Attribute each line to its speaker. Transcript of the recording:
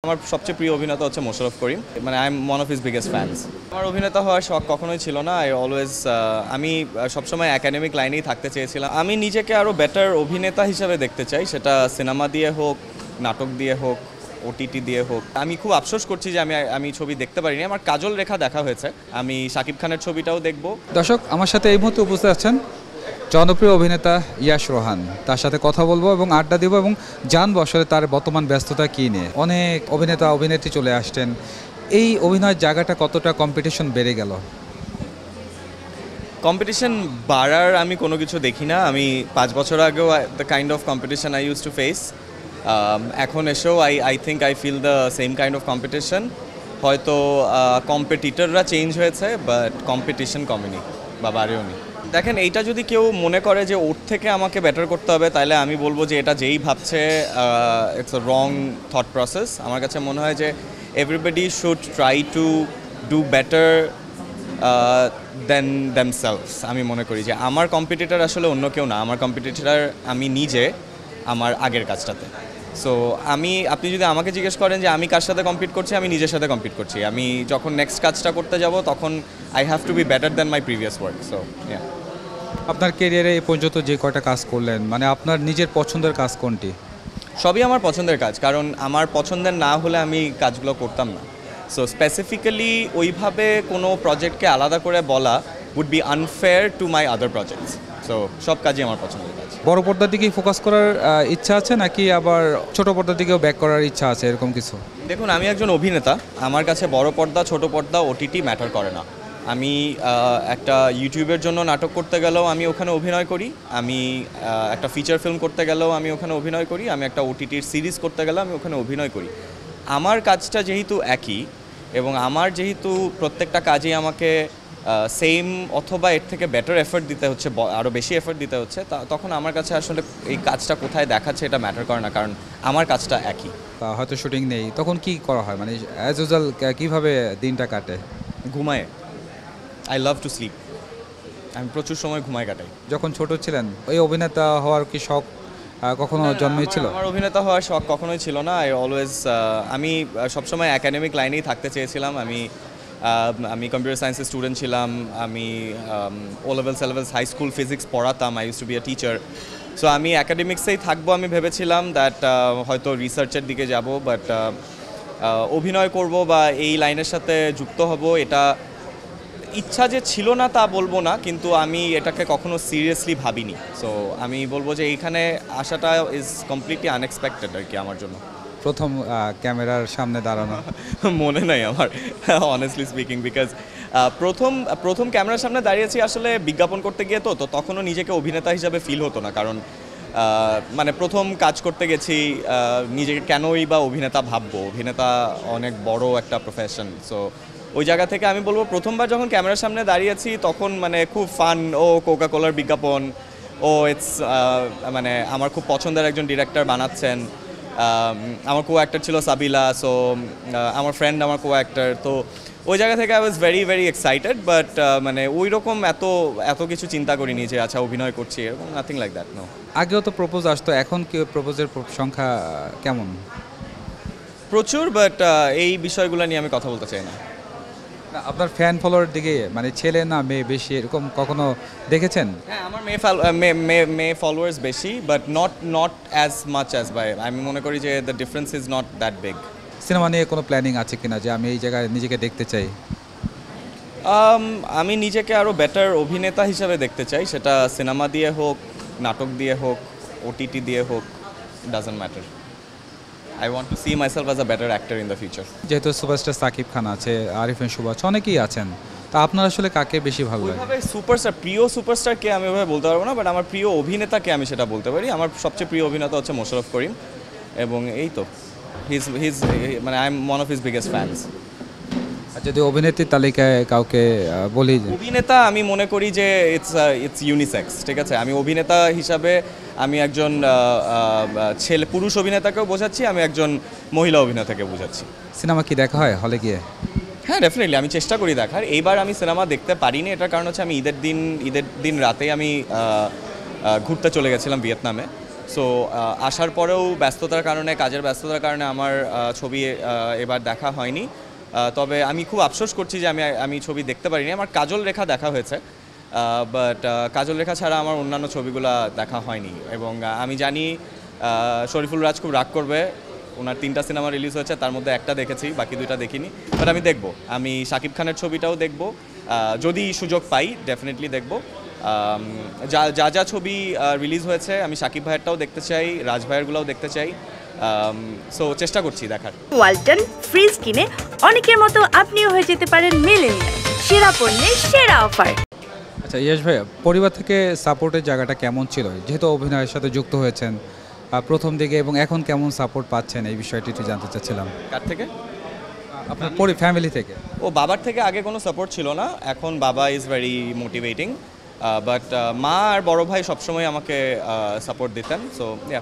Speaker 1: আমার সবচেয়ে প্রিয় অভিনেতা হচ্ছে মোশাররফ করিম, মানে I am one of his biggest fans. আমার অভিনেতা হওয়ার শখ কখনোই ছিল না। আমি সবসময় একাডেমিক লাইনেই থাকতে চেয়েছিলাম। আমি নিজেকে আরও বেটার অভিনেতা হিসাবে দেখতে চাই, সেটা সিনেমা দিয়ে হোক, নাটক দিয়ে হোক, ওটিটি দিয়ে হোক। আমি খুব আফসোস করছি যে আমি ছবি দেখতে পারিনি। আমার কাজল রেখা দেখা হয়েছে, আমি শাকিব খানের ছবিটাও দেখব।
Speaker 2: দর্শক, আমার সাথে এই মুহূর্তে উপস্থিত আছেন জনপ্রিয় অভিনেতা ইয়াশ রোহান। তার সাথে কথা বলবো এবং আড্ডা দেবো এবং জানবো আসলে তার বর্তমান ব্যস্ততা কী নিয়ে। অনেক অভিনেতা অভিনেত্রী চলে আসছেন, এই অভিনয়ের জায়গাটা কতটা কম্পিটিশন বেড়ে গেল?
Speaker 1: কম্পিটিশন বাড়ার আমি কোনো কিছু দেখি না। আমি 5 বছর আগেও the kind of competition I use to face, এখন এসেও I think I feel the same kind of competition. হয়তো কম্পিটিটররা চেঞ্জ হয়েছে, বাট কম্পিটিশন কমেনি বা বাড়েও নি। দেখেন, এইটা যদি কেউ মনে করে যে ওর থেকে আমাকে বেটার করতে হবে, তাহলে আমি বলবো যে এটা যেই ভাবছে it's a wrong thought process. আমার কাছে মনে হয় যে everybody should try to do better then themselves. আমি মনে করি যে আমার কম্পিটিটর আসলে অন্য কেউ না, আমার কম্পিটিটর আমি নিজে আমার আগের কাজটাতে। সো আপনি যদি আমাকে জিজ্ঞেস করেন যে আমি কার সাথে কম্পিট করছি, আমি নিজের সাথে কম্পিট করছি। আমি যখন নেক্সট কাজটা করতে যাব, তখন I have to be better than my previous work. So
Speaker 2: আপনার কেরিয়ারে এই পর্যন্ত যে কয়টা কাজ করলেন, মানে আপনার নিজের পছন্দের কাজ কোনটি?
Speaker 1: সবই আমার পছন্দের কাজ, কারণ আমার পছন্দের না হলে আমি কাজগুলো করতাম না। সো স্পেসিফিক্যালি ওইভাবে কোনো প্রজেক্টকে আলাদা করে বলা would be unfair to my other projects. So সব কাজই আমার পছন্দের কাজ।
Speaker 2: বড় পর্দার দিকেই ফোকাস করার ইচ্ছা আছে, নাকি আবার ছোট পর্দার দিকেও ব্যাক করার ইচ্ছা আছে, এরকম কিছু?
Speaker 1: দেখুন, আমি একজন অভিনেতা, আমার কাছে বড় পর্দা ছোট পর্দা ওটিটি ম্যাটার করে না। আমি একটা ইউটিউবের জন্য নাটক করতে গেলেও আমি ওখানে অভিনয় করি, আমি একটা ফিচার ফিল্ম করতে গেলেও আমি ওখানে অভিনয় করি, আমি একটা ওটিটির সিরিজ করতে গেলেও আমি ওখানে অভিনয় করি। আমার কাজটা যেহেতু একই এবং আমার যেহেতু প্রত্যেকটা কাজেই আমাকে সেম অথবা এর থেকে বেটার এফর্ট দিতে হচ্ছে, আরও বেশি এফর্ট দিতে হচ্ছে, তখন আমার কাছে আসলে এই কাজটা কোথায় দেখাচ্ছে এটা ম্যাটার করে না, কারণ আমার কাজটা একই।
Speaker 2: হয়তো শুটিং নেই, তখন কি করা হয়, মানে অ্যাজ ইউজুয়াল কীভাবে দিনটা কাটে?
Speaker 1: ঘুমায়। I love to sleep. আমি প্রচুর সময় ঘুমায় কাটাই।
Speaker 2: যখন ছোট ছিলেন এই অভিনেতা হওয়ার কি শখ কখনো জন্মেছিল?
Speaker 1: আমার অভিনেতা হওয়ার শখ কখনোই ছিল না। আমি সবসময় একাডেমিক লাইনেই থাকতে চেয়েছিলাম। আমি কম্পিউটার সায়েন্সের স্টুডেন্ট ছিলাম। আমি O levels high school physics পড়াতাম। I use to be a teacher. So আমি একাডেমিক্সেই থাকবো। আমি ভেবেছিলাম দ্যাট হয়তো রিসার্চের দিকে যাব, বাট অভিনয় করব বা এই লাইনের সাথে যুক্ত হব, এটা ইচ্ছা যে ছিল না তা বলবো না, কিন্তু আমি এটাকে কখনো সিরিয়াসলি ভাবিনি। সো আমি বলবো যে এইখানে আসাটা ইজ কমপ্লিটলি আনএক্সপেক্টেড আর কি আমার জন্য।
Speaker 2: প্রথম ক্যামেরার সামনে দাঁড়ানো
Speaker 1: মনে নাই আমার, অনেস্টলি স্পিকিং, বিকজ প্রথম ক্যামেরার সামনে দাঁড়িয়েছি আসলে বিজ্ঞাপন করতে গিয়ে, তো তখনও নিজেকে অভিনেতা হিসাবে ফিল হতো না, কারণ মানে প্রথম কাজ করতে গেছি, নিজেকে কেনই বা অভিনেতা ভাববো। অভিনেতা অনেক বড় একটা প্রফেশন। সো ওই জায়গা থেকে আমি বলবো প্রথমবার যখন ক্যামেরার সামনে দাঁড়িয়েছি, তখন মানে খুব ফান। কোকা কোলার বিজ্ঞাপন, মানে আমার খুব পছন্দের একজন ডিরেক্টর বানাচ্ছেন। আমার কো অ্যাক্টর ছিল সাবিলা, সো আমার ফ্রেন্ড আমার কো অ্যাক্টর। তো ওই জায়গা থেকে I was very very excited, but মানে ওই রকম এত কিছু চিন্তা করিনি যে আচ্ছা অভিনয় করছি, এরকম নাথিং লাইক দ্যাট। নো।
Speaker 2: আগেও তো প্রপোজ আসতো, এখন কি প্রপোজের সংখ্যা কেমন?
Speaker 1: প্রচুর, বাট এই বিষয়গুলো নিয়ে আমি কথা বলতে চাই না।
Speaker 2: আপনার ফ্যান ফলোয়ার দিকে মানে ছেলে না মেয়ে বেশি, এরকম কখনো দেখেছেন?
Speaker 1: হ্যাঁ, আমার মেয়ে ফলোয়ার্স বেশি, but not as much as by. আমি মনে করি যে the difference is not that big.
Speaker 2: Cinema নিয়ে কোনো প্ল্যানিং আছে কিনা, যে আমি এই জায়গায় নিজেকে দেখতে চাই?
Speaker 1: আমি নিজেকে আরও বেটার অভিনেতা হিসাবে দেখতে চাই, সেটা সিনেমা দিয়ে হোক, নাটক দিয়ে হোক, ওটিটি দিয়ে হোক, doesn't matter. I want to see myself as a better actor in the future.
Speaker 2: যেহেতু সুপারস্টার সাকিব খান আছে, আরিফিন শুভ আছে, অনেকেই আছেন, তা আপনার আসলে কাকে বেশি ভালো লাগে?
Speaker 1: ওইভাবে প্রিয় সুপারস্টারকে আমি ওইভাবে বলতে পারবো না, বাট আমার প্রিয় অভিনেতাকে আমি সেটা বলতে পারি। আমার সবচেয়ে প্রিয় অভিনেতা হচ্ছে মোশাররফ করিম, এবং এই তো মানে I am one of his biggest fans.
Speaker 2: আর যদি অভিনেত্রীর তালিকায় কাউকে বলি,
Speaker 1: অভিনেতা আমি মনে করি যে ইটস ইউনিসেক্স, ঠিক আছে? আমি অভিনেতা হিসাবে আমি একজন পুরুষ অভিনেতাকেও বোঝাচ্ছি, আমি একজন মহিলা অভিনেতাকে বোঝাচ্ছি।
Speaker 2: সিনেমা কি দেখা হয় হলে গিয়ে?
Speaker 1: হ্যাঁ, ডেফিনেটলি আমি চেষ্টা করি দেখার। এইবার আমি সিনেমা দেখতে পারিনি, এটার কারণ হচ্ছে আমি ঈদের দিন রাতেই আমি ঘুরতে চলে গেছিলাম ভিয়েতনামে। সো আসার পরেও ব্যস্ততার কারণে, কাজের ব্যস্ততার কারণে আমার ছবি এবার দেখা হয়নি। তবে আমি খুব আফসোস করছি যে আমি ছবি দেখতে পারিনি। আমার কাজল রেখা দেখা হয়েছে, বাট কাজল রেখা ছাড়া আমার অন্যান্য ছবিগুলো দেখা হয়নি। এবং আমি জানি শরীফুল রাজ খুব রাগ করবে, ওনার 3টা সিনেমা রিলিজ হয়েছে, তার মধ্যে একটা দেখেছি, বাকি 2টা দেখিনি। বাট আমি দেখব, আমি শাকিব খানের ছবিটাও দেখব, যদি সুযোগ পাই ডেফিনেটলি দেখব। যা ছবি রিলিজ হয়েছে আমি শাকিব ভাইয়েরটাও দেখতে চাই, রাজ ভাইয়েরগুলোও দেখতে চাই। সো চেষ্টা করছি দেখার।
Speaker 3: ওয়ালটন ফ্রিজ কিনে অনেকের মতো আপনিও হয়ে যেতে পারেন মিলেনিয়াল, সেরা পণ্যের সেরা অফার।
Speaker 2: আচ্ছা ইয়াশ ভাইয়া, পরিবার থেকে সাপোর্টের জায়গাটা কেমন ছিল, যেহেতু অভিনয়ের সাথে যুক্ত হয়েছেন প্রথম দিকে, এবং এখন কেমন সাপোর্ট পাচ্ছেন এই বিষয়টি একটু জানতে চাচ্ছিলাম
Speaker 1: কার থেকে?
Speaker 2: আপনার ফ্যামিলি থেকে।
Speaker 1: বাবার থেকে আগে কোনো সাপোর্ট ছিল না, এখন বাবা ইজ ভেরি মোটিভেটিং, বাট মা আর বড় ভাই সবসময় আমাকে সাপোর্ট দিতেন। So yeah.